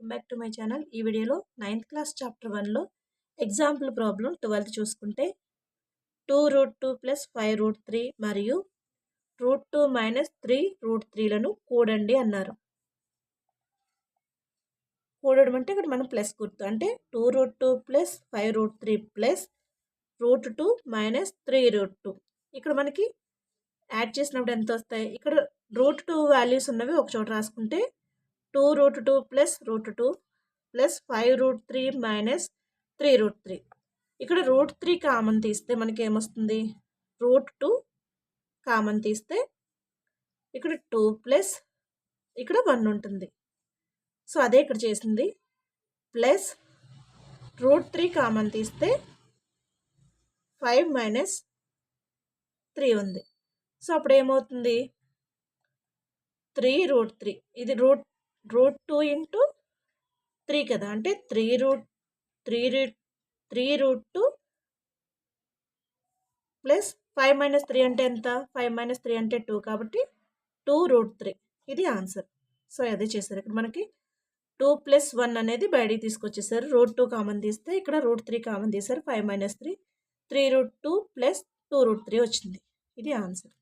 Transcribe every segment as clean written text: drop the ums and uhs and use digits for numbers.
Welcome back to my channel. ఈ వీడియోలో 9th class chapter 1లో ఎగ్జాంపుల్ ప్రాబ్లం 12 చూసుకుంటే 2√2 ప్లస్ 5√3 మరియు √2 మైనస్ 3√3లను కూడండి అన్నారు. కూడడం అంటే ఇక్కడ మనం ప్లస్ గుర్తు అంటే 2√2 ప్లస్ 5√3 ప్లస్ √2 మైనస్ 3√2. ఇక్కడ మనకి యాడ్ చేసినప్పుడు ఎంత వస్తాయి? ఇక్కడ √2 వాల్యూస్ ఉన్నవి ఒక చోట రాసుకుంటే 2√2 ప్లస్ √2 ప్లస్ 5√3 మైనస్ 3√3. ఇక్కడ √3 కామన్ తీస్తే మనకి ఏమొస్తుంది? √2 కామన్ తీస్తే ఇక్కడ 2 ప్లస్ ఇక్కడ 1 ఉంటుంది. సో అదే ఇక్కడ చేసింది. ప్లస్ √3 కామన్ తీస్తే 5 మైనస్ 3 ఉంది. సో అప్పుడు ఏమవుతుంది? 3√3 ఇది √2 ఇంటూ 3 కదా, అంటే 3√2 ప్లస్ 5 మైనస్ 3 అంటే ఎంత? 5 మైనస్ 3 అంటే 2 కాబట్టి 2√3 ఇది ఆన్సర్. సో అదే చేశారు. ఇక్కడ మనకి 2 ప్లస్ 1 అనేది బయటికి తీసుకొచ్చేసారు. √2 కామన్ తీస్తే ఇక్కడ √3 కామన్ తీశారు. 5 మైనస్ 3 3√2 ప్లస్ 2√3 వచ్చింది. ఇది ఆన్సర్.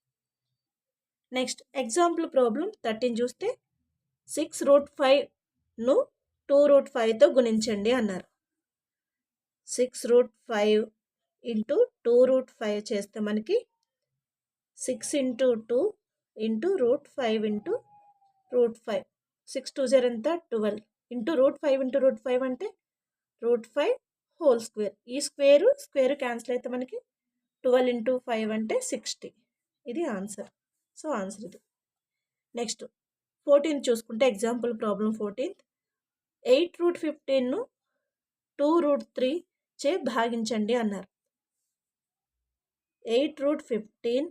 నెక్స్ట్ ఎగ్జాంపుల్ ప్రాబ్లం 13 చూస్తే 6√5ను 2√5తో గుణించండి అన్నారు. 6√5 ఇంటూ 2√5 చేస్తే మనకి 6 ఇంటూ 2 ఇంటూ √5 ఇంటూ √5 6 2 0 ఎంత? 12 ఇంటూ √5 ఇంటూ √5 అంటే √5 హోల్ స్క్వేర్. ఈ స్క్వేర్ క్యాన్సిల్ అయితే మనకి 12 ఇంటూ 5 అంటే 60. ఇది ఆన్సర్. సో ఆన్సర్ ఇది. నెక్స్ట్ 14 చూసుకుంటే ఎగ్జాంపుల్ ప్రాబ్లం 14 8√15ను 2√3 చే భాగించండి అన్నారు. 8√15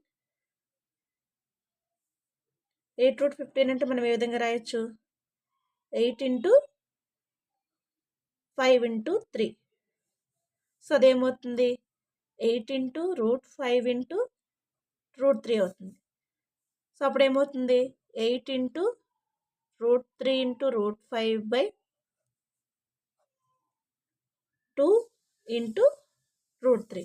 అంటే మనం ఏ విధంగా రాయొచ్చు? 8 ఇంటూ 5 ఇంటూ 3. సో అదేమవుతుంది? 8 ఇంటూ √5 ఇంటూ √3 అవుతుంది. సో అప్పుడు ఏమవుతుంది? 8 ఇంటూ √3 ఇంటూ √5 బై 2 ఇంటూ √3.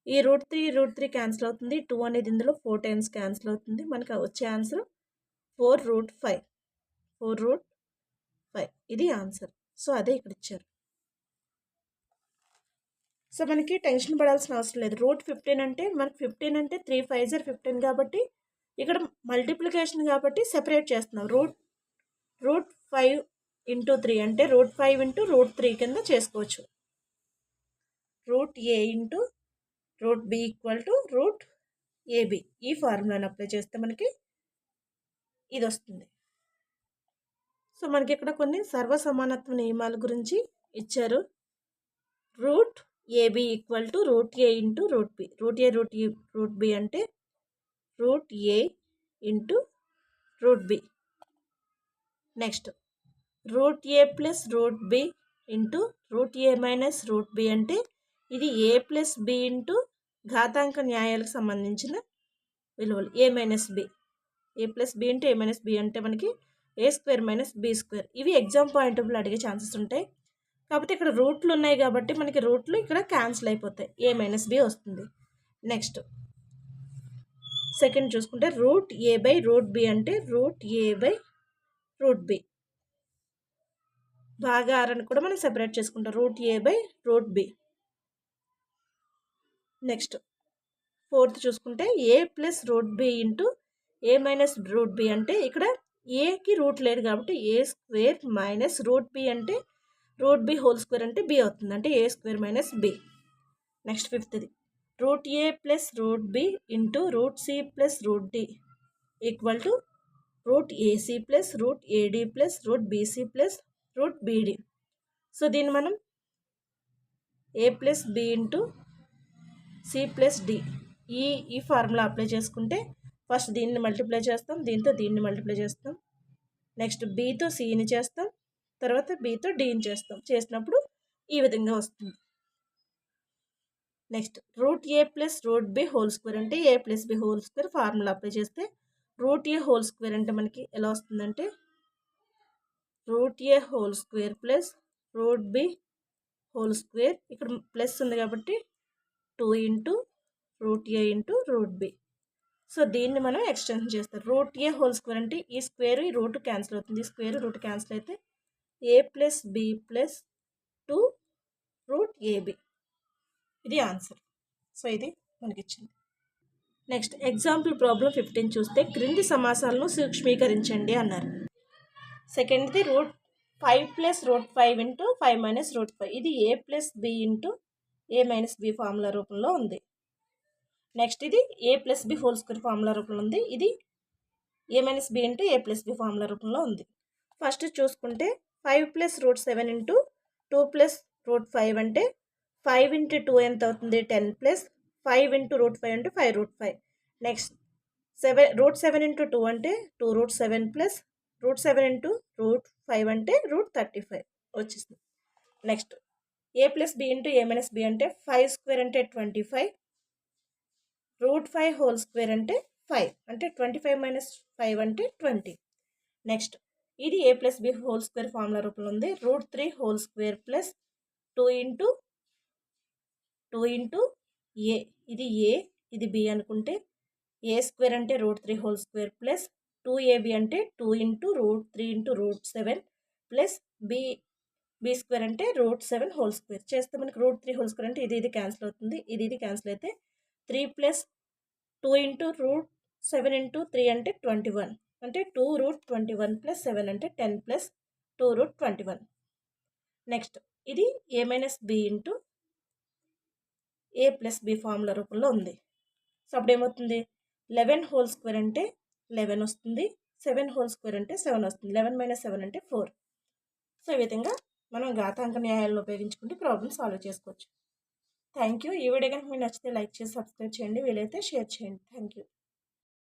ఈ √3 క్యాన్సిల్ అవుతుంది. 2 అనేది ఇందులో 4 టైమ్స్ క్యాన్సిల్ అవుతుంది. మనకు వచ్చే ఆన్సర్ 4√5. ఇది ఆన్సర్. సో అదే ఇక్కడ ఇచ్చారు. సో మనకి టెన్షన్ పడాల్సిన అవసరం లేదు. √15 అంటే మనకి 15 అంటే 3 5 15 కాబట్టి ఇక్కడ మల్టిప్లికేషన్ కాబట్టి సెపరేట్ చేస్తున్నాం. √5 ఇంటూ 3 అంటే √5 ఇంటూ √3 కింద చేసుకోవచ్చు. √a into √b equal to √ab. ఈ ఫార్ములాని అప్లై చేస్తే మనకి ఇది వస్తుంది. సో మనకి ఇక్కడ కొన్ని సర్వసమానత్వ నియమాల గురించి ఇచ్చారు. √ab equal to √a into √b. √a √b అంటే √a into √b. Next √a plus √b into √a minus √b అంటే ఇది a ప్లస్ b ఇంటూ ఘాతాంక న్యాయాలకు సంబంధించిన విలువలు a minus b. a plus b into a minus b అంటే మనకి a square minus b square. ఇవి exam point of view అడిగే chances ఉంటాయి. కాకపోతే ఇక్కడ రూట్లు ఉన్నాయి కాబట్టి మనకి రూట్లు ఇక్కడ క్యాన్సిల్ అయిపోతాయి. a మైనస్ b వస్తుంది. నెక్స్ట్ సెకండ్ చూసుకుంటే √a బై √b అంటే √a బై √b. భాగాహారాన్ని కూడా మనం సెపరేట్ చేసుకుంటాం. √a by √b. Next fourth చూసుకుంటే a plus √b into a minus √b అంటే ఇక్కడ ఏకి రూట్ లేదు కాబట్టి a స్క్వేర్ మైనస్ √b అంటే √b హోల్ స్క్వేర్ అంటే b అవుతుంది. అంటే a square minus b. Next ఫిఫ్త్ది √a plus √b into √c plus √d equal to √ac plus √ad plus √bc plus √bd. So దీన్ని మనం a plus b into c plus d ఈ formula apply చేసుకుంటే first దీన్ని multiply చేస్తాం, దీంతో దీన్ని multiply చేస్తాం, నెక్స్ట్ bతో cని చేస్తాం, తర్వాత bతో dని చేస్తాం. చేసినప్పుడు ఈ విధంగా వస్తుంది. Next √a plus √b whole square అంటే a plus b whole square formula apply చేస్తే √a హోల్ స్క్వేర్ అంటే మనకి ఎలా వస్తుందంటే root A whole square plus root B whole square, ఇక్కడ ప్లస్ ఉంది కాబట్టి 2 into root A into root B. So దీన్ని మనం ఎక్స్టెన్షన్ చేస్తాం. రూట్ ఏ హోల్ స్క్వేర్ అంటే ఈ స్క్వేర్ ఈ రూట్ క్యాన్సిల్ అవుతుంది, ఈ స్క్వేర్ రూట్ క్యాన్సిల్ అయితే A plus B plus 2 root AB, ఇది ఆన్సర్. సో ఇది మనకి ఇచ్చింది. నెక్స్ట్ ఎగ్జాంపుల్ ప్రాబ్లం 15 చూస్తే క్రింది సమాసాలను సూక్ష్మీకరించండి అన్నారు. సెకండ్ది root 5 plus root 5 into 5 minus root 5, ఇది A plus B into A minus B formula రూపంలో ఉంది. నెక్స్ట్ ఇది A plus B whole square formula రూపంలో ఉంది, ఇది A minus B into A plus B formula రూపంలో ఉంది. ఫస్ట్ చూసుకుంటే 5 plus root 7 into 2 plus root 5 అంటే 5 ఇంటూ 2 ఎంత అవుతుంది 10 ప్లస్ 5 ఇంటూ రూట్ 5 అంటే 5 రూట్ 5. నెక్స్ట్ రూట్ 7 ఇంటూ 2 అంటే 2 root 7 plus root 7 into root 5 అంటే రూట్ 35 వచ్చేసింది. Next A plus B into A minus B అంటే 5 స్క్వేర్ అంటే 25, రూట్ 5 హోల్ స్క్వేర్ అంటే 5 అంటే 25 మైనస్ 5 అంటే 20. నెక్స్ట్ ఇది A plus B whole square formula రూపంలో ఉంది, root 3 whole square plus 2 into A, ఇది ఏ ఇది బి అనుకుంటే ఏ స్క్వేర్ అంటే root 3 whole square plus 2ab అంటే 2 into root 3 into root 7 plus B square అంటే రూట్ 7 హోల్ స్క్వేర్ చేస్తే మనకి రూట్ 3 హోల్ స్క్వేర్ అంటే ఇది క్యాన్సిల్ అవుతుంది, ఇది క్యాన్సిల్ అయితే 3 ప్లస్ 2 ఇంటూ రూట్ 7 ఇంటూ 3 అంటే 21 అంటే 2 రూట్ 21 ప్లస్ 7 అంటే 10 ప్లస్ 2 రూట్ 21. నెక్స్ట్ ఇది A minus B into A plus B formula రూపంలో ఉంది. సో అప్పుడు ఏమవుతుంది 11 హోల్ స్క్వేర్ అంటే 11 వస్తుంది, 7 హోల్ స్క్వేర్ అంటే 7 వస్తుంది, 11 మైనస్ 7 అంటే 4. సో ఈ విధంగా మనం ఘాతాంక న్యాయాలను ఉపయోగించుకుంటే ప్రాబ్లమ్ సాల్వ్ చేసుకోవచ్చు. Thank you. ఈ వీడియో కనుక మీకు నచ్చితే లైక్ చేసి సబ్స్క్రైబ్ చేయండి, వీలైతే షేర్ చేయండి. Thank you.